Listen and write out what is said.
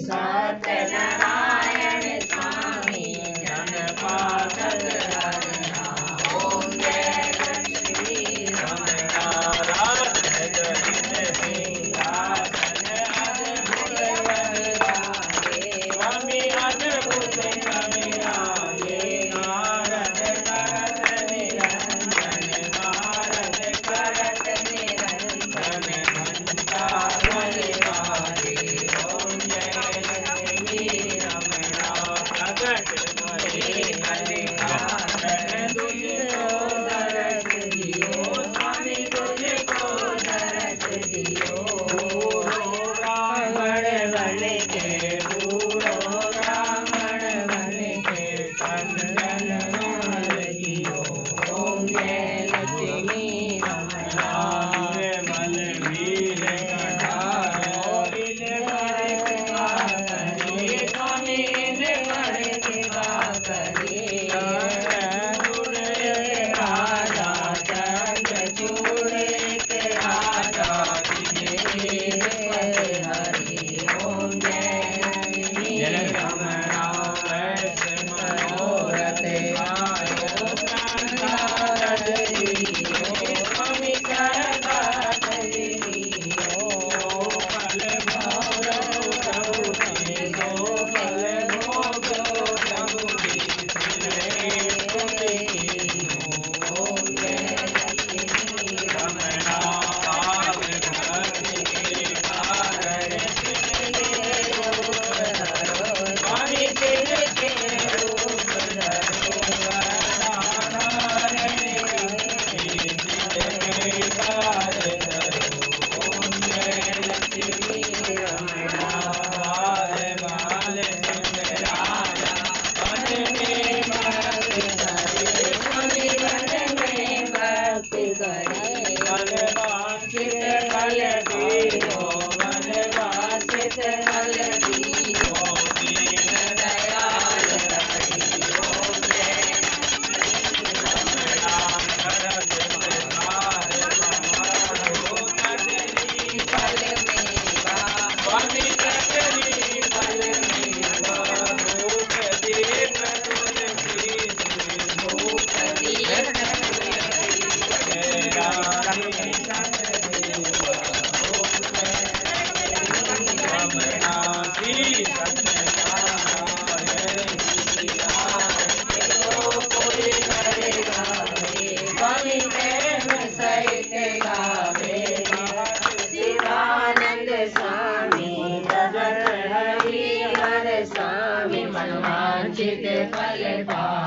सत्यनारायण स्वामी जनपाठक हरना। ओम जय लक्ष्मी रमणारायण जनित सिंहासन अद्भुत वरदाये। स्वामी अद्भुत कविराये। नारद करत निरंजन नारद करत निरंजन घंटा बलिहारी। ओम जय लक्ष्मी रमणा प्रगट भये मल्लिकार्जुन तुझको दरस दियो। स्वामी तुझको दरस दियो। ब्राह्मण बन के बूढ़ो ब्राह्मण बन के चंदन मालियो। ओम जय लक्ष्मी रमणा मल वीर कटारो इन पर कृपा करिए। स्वामी इन पर कृपा करिए। चंद्रचूड़ राजा चंद्रचूड़ राजा तिन्हें पलहरी। ओम जय लक्ष्मी रमणा वैश्य मनोरथ आयो संसार लियो। स्वामी सरदार लियो। फल भोग प्रभु दो फल भोग प्रभु ओम जय लक्ष्मी रमणा भाव भक्ति के कारण तिनके रूप धरो। स्वामी तिनके रूप धरो। वरदाधारण तिनके कार्य धरो। ओम जय लक्ष्मी रमणा बाल बाल सिंगराया मन में भक्ति करे। स्वामी मन में भक्ति करे। मन वांछित फल दियो मन वांछित फल दियो। दीन दयाल हरि। ओम जय रमणा करत प्रसाद समारो कटरी फल मेवा। स्वामी कटरी फल मेवा। धूप दीप तुलसी धूप दीप तुलसी जय राधे सतदेव। ओम जय लक्ष्मी रमणा श्री सत्यनारायण की आरती को कोई करे गावे। स्वामी प्रेम सहित गावे। शिवानंद स्वामी जगत हरि हर स्वामी मनवांछित फल पावे।